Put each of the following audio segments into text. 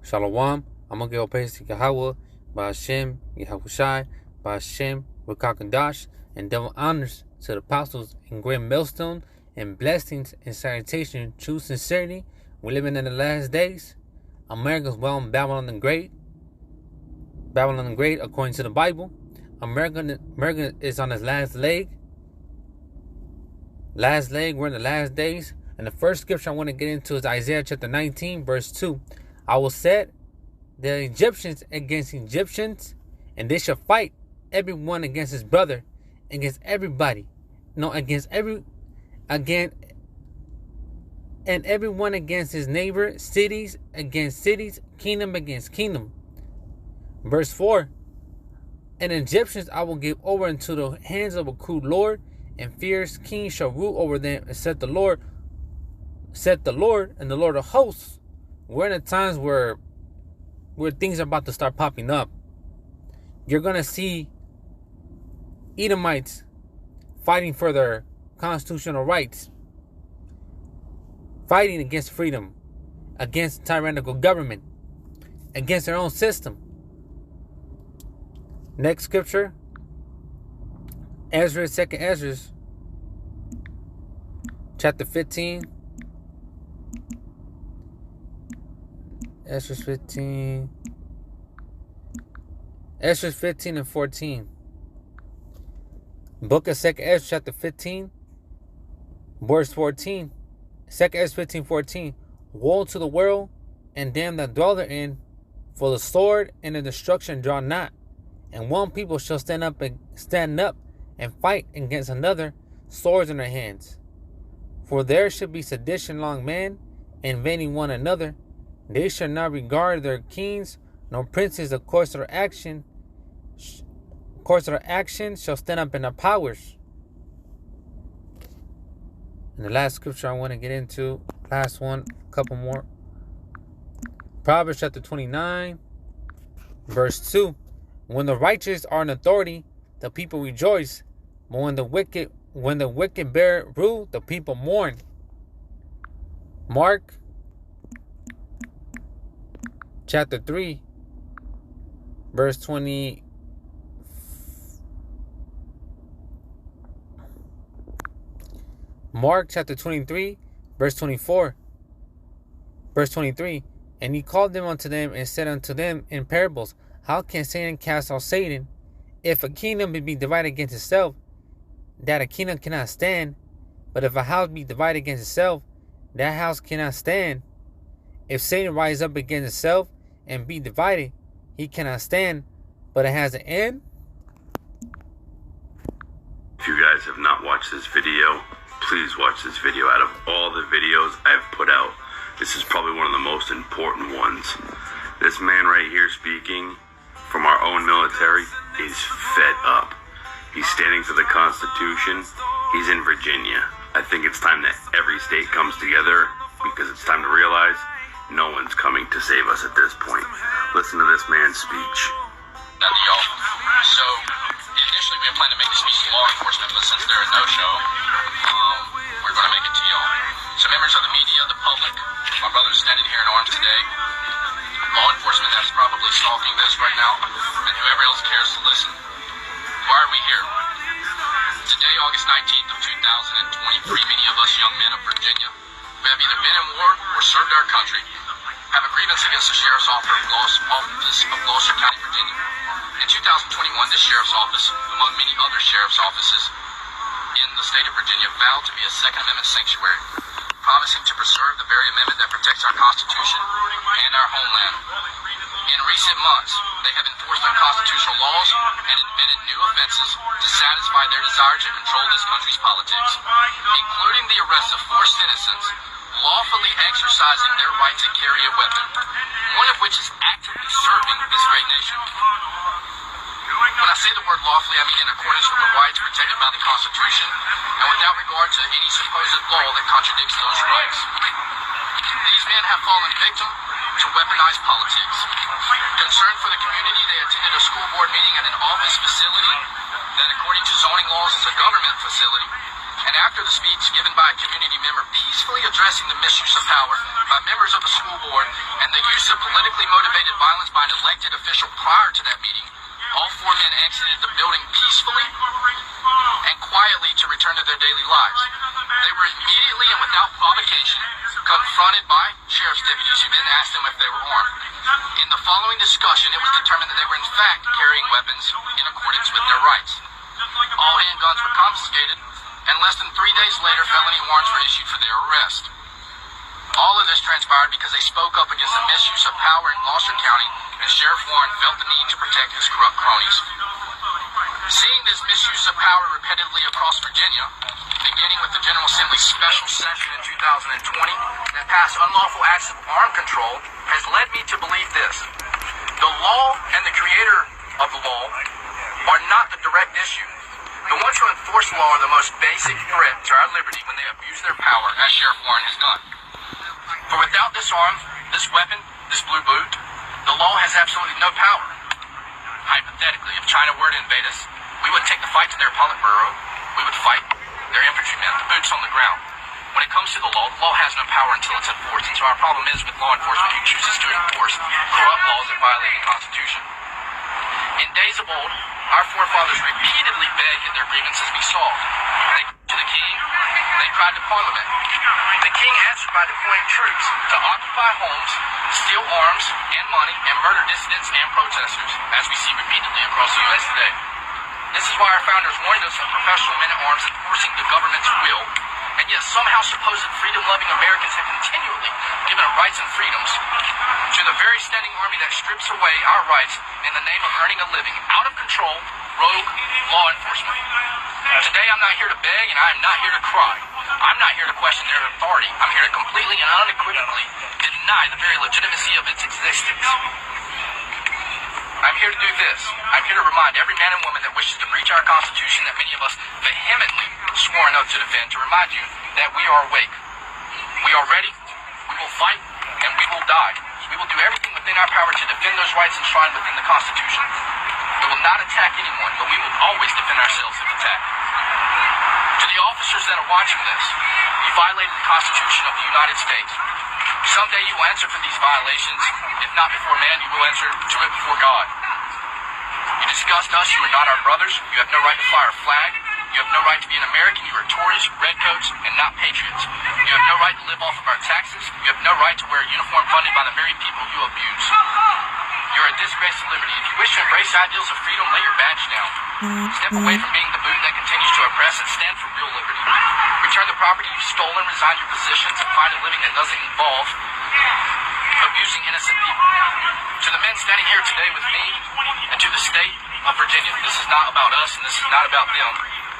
Shalom. I'm going to give praise to Yahweh, Ba'ashem, Yahushai, Ba'ashem, Rakakadash, and double honors to the apostles in great millstone and blessings and salutation, true sincerity. We're living in the last days. America's well in Babylon the Great. Babylon the Great, according to the Bible. America is on its last leg. We're in the last days. And the first scripture I want to get into is Isaiah chapter 19, verse 2. I will set the Egyptians against Egyptians, and they shall fight everyone against his brother, against everybody. And everyone against his neighbor, cities against cities, kingdom against kingdom. Verse 4. And Egyptians I will give over into the hands of a cruel lord, and fierce kings shall rule over them, and said the Lord, and the Lord of hosts. We're in the times where things are about to start popping up. You're going to see Edomites fighting for their constitutional rights, fighting against freedom, against tyrannical government, against their own system. Next scripture, Second Ezra, chapter 15. Ezra 15 and 14. Book of 2nd Ezra chapter 15, verse 14. 2nd Ezra 15:14. Woe to the world and them that dwell therein, for the sword and the destruction draw not, and one people shall stand up and fight against another, swords in their hands. For there shall be sedition among men, invading one another. They shall not regard their kings nor princes. The course of their action shall stand up in their powers. And the last scripture I want to get into, last one, a couple more. Proverbs chapter 29, verse 2. When the righteous are in authority, the people rejoice. But when the wicked bear rule, the people mourn. Mark chapter 3, verse 20. Mark chapter 23, verse 24. Verse 23. And he called them unto them and said unto them in parables, how can Satan cast out Satan? If a kingdom be divided against itself, that a kingdom cannot stand. But if a house be divided against itself, that house cannot stand. If Satan rise up against itself and be divided, he cannot stand, but it has an end. If you guys have not watched this video, please watch this video. Out of all the videos I've put out, this is probably one of the most important ones. This man right here speaking from our own military is fed up. He's standing for the Constitution. He's in Virginia. I think it's time that every state comes together, because it's time to realize no one's coming to save us at this point. Listen to this man's speech. So, initially we had planned to make this speech to law enforcement, but since they're a no-show, we're going to make it to y'all. So members of the media, the public, my brother's standing here in arms today, law enforcement that's probably stalking this right now, and whoever else cares to listen. Why are we here? Today, August 19th of 2023, many of us young men of Virginia, we have either been in war or served our country, have a grievance against the Sheriff's Office of Gloucester County, Virginia. In 2021, this Sheriff's Office, among many other Sheriff's offices in the state of Virginia, vowed to be a Second Amendment sanctuary, promising to preserve the very amendment that protects our Constitution and our homeland. In recent months, they have enforced unconstitutional laws and invented new offenses to satisfy their desire to control this country's politics, including the arrest of 4 citizens lawfully exercising their right to carry a weapon, one of which is actively serving this great nation. When I say the word lawfully, I mean in accordance with the rights protected by the Constitution and without regard to any supposed law that contradicts those rights. These men have fallen victim to weaponized politics. Concerned for the community, they attended a school board meeting at an office facility that, according to zoning laws, is a government facility, And after the speech given by a community member peacefully addressing the misuse of power by members of the school board and the use of politically motivated violence by an elected official prior to that meeting, all four men exited the building peacefully and quietly to return to their daily lives. They were immediately and without provocation confronted by sheriff's deputies who then asked them if they were armed. In the following discussion, it was determined that they were in fact carrying weapons in accordance with their rights. All handguns were confiscated, and less than 3 days later, felony warrants were issued for their arrest. All of this transpired because they spoke up against the misuse of power in Gloucester County, and Sheriff Warren felt the need to protect his corrupt cronies. Seeing this misuse of power repetitively across Virginia, beginning with the General Assembly's special session in 2020 that passed unlawful acts of armed control, has led me to believe this. The law and the creator of the law are not the direct issue. The ones who enforce the law are the most basic threat to our liberty when they abuse their power, as Sheriff Warren has done. For without this arm, this weapon, this blue boot, the law has absolutely no power. Hypothetically, if China were to invade us, we wouldn't take the fight to their Politburo. We would fight their infantrymen, the boots on the ground. When it comes to the law has no power until it's enforced. And so our problem is with law enforcement who chooses to enforce corrupt laws that violate the Constitution. In days of old, our forefathers repeatedly begged that their grievances be solved. They came to the king, they cried to Parliament. The king answered by deploying troops to occupy homes, steal arms and money, and murder dissidents and protesters, as we see repeatedly across the U.S. today. This is why our founders warned us of professional men-at-arms enforcing the government's will, and yet somehow supposed freedom-loving Americans have continually given up rights and freedoms to the very standing army that strips away our rights in the name of earning a living, out of control, rogue law enforcement. Today I'm not here to beg and I am not here to cry. I'm not here to question their authority. I'm here to completely and unequivocally deny the very legitimacy of its existence. I'm here to do this. I'm here to remind every man and woman that wishes to breach our Constitution that many of us vehemently swore an oath to defend, to remind you that we are awake. We are ready, we will fight, and we will die. We will do everything within our power to defend those rights enshrined within the Constitution. We will not attack anyone, but we will always defend ourselves if attacked. To the officers that are watching this, you violated the Constitution of the United States. Someday you will answer for these violations. If not before man, you will answer to it before God. You disgust us, you are not our brothers. You have no right to fire a flag. You have no right to be an American. You are Tories, redcoats, and not patriots. You have no right to live off of our taxes. You have no right to wear a uniform funded by the very people you abuse. You're a disgrace to liberty. If you wish to embrace ideals of freedom, lay your badge down. Step away from being the boot that continues to oppress and stand for real liberty. Return the property you've stolen, resign your positions, and find a living that doesn't involve abusing innocent people. To the men standing here today with me, and to the state of Virginia, this is not about us and this is not about them.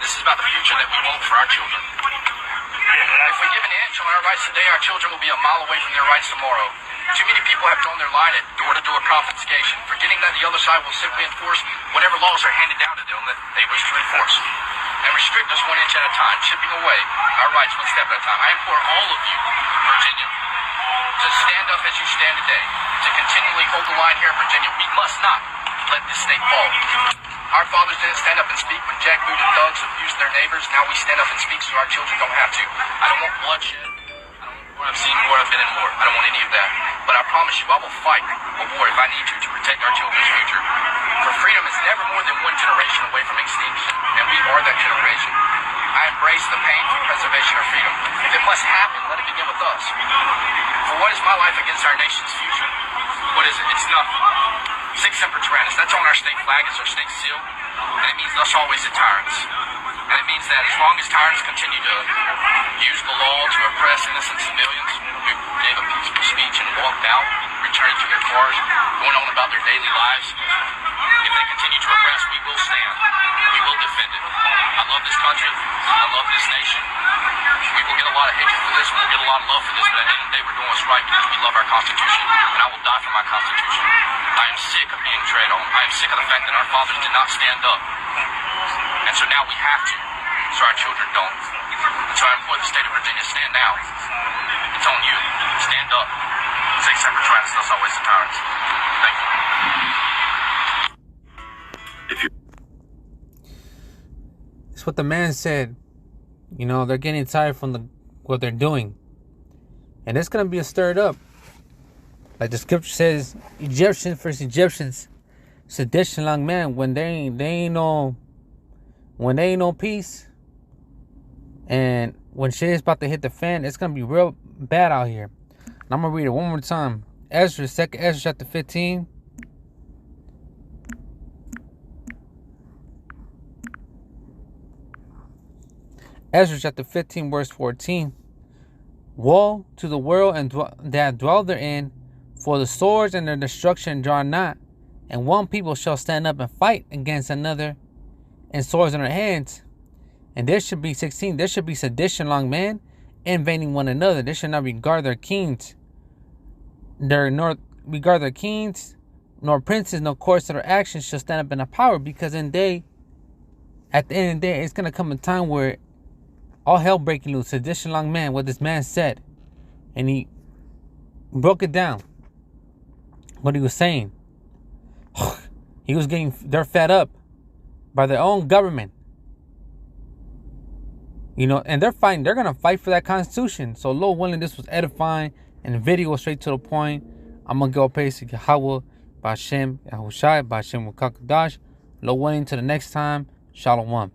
This is about the future that we want for our children. If we give an inch on our rights today, our children will be a mile away from their rights tomorrow. Too many people have drawn their line at door-to-door confiscation, forgetting that the other side will simply enforce whatever laws are handed down to them that they wish to enforce, and restrict us 1 inch at a time, chipping away our rights 1 step at a time. I implore all of you, Virginia, to stand up as you stand today, to continually hold the line here in Virginia. We must not let this state fall. Our fathers didn't stand up and speak when jackbooted thugs abused their neighbors. Now we stand up and speak so our children don't have to. I don't want bloodshed. I don't want war. I've seen war. I've been in war. I don't want any of that. But I promise you, I will fight a war if I need to protect our children's future. For freedom is never more than one generation away from extinction, and we are that generation. I embrace the pain for preservation of freedom. If it must happen, let it begin with us. For what is my life against our nation's future? What is it? It's nothing. Sic semper tyrannis. That's on our state flag, it's our state seal. And it means thus always the tyrants. And it means that as long as tyrants continue to use the law to oppress innocent civilians who gave a peaceful speech and walked out, returning to their cars, going on about their daily lives, if they continue to oppress, we will stand. We will defend it. I love this country. I love this nation. We will get a lot of hatred for this. We'll get a lot of love for this. But at the end of the day, we're doing what's right because we love our Constitution. And I will die for my Constitution. I am sick of being tread on. I am sick of the fact that our fathers did not stand up. And so now we have to. So our children don't. And so I implore the state of Virginia, stand now. It's on you. Stand up. Sic semper tyrannis, thus always the tyrants. Thank you. It's what the man said You know, they're getting tired from what they're doing. And it's going to be a stirred up. Like the scripture says, Egyptians versus Egyptians. Sedition, long man, when they ain't no peace, and when shit is about to hit the fan, it's gonna be real bad out here. And I'm gonna read it one more time. Ezra, 2nd Ezra chapter 15. Ezra chapter 15 verse 14. Woe to the world and that dwell therein, for the swords and their destruction draw not, and one people shall stand up and fight against another, and swords in their hands. And there should be 16. There should be sedition, long man, invading one another. They should not regard their kings, nor princes, nor courts of their actions shall stand up in a power, because at the end of the day, it's gonna come a time where all hell breaking loose. Sedition, long man, what this man said, and he broke it down. What he was saying. They're fed up by their own government. You know, and they're going to fight for that Constitution. So, Lord willing, this was edifying, and the video was straight to the point. I'm going to go pay to Yahweh, Bashem, Yahushai, Bashem, Wakakadash. Lord willing, to the next time, Shalom.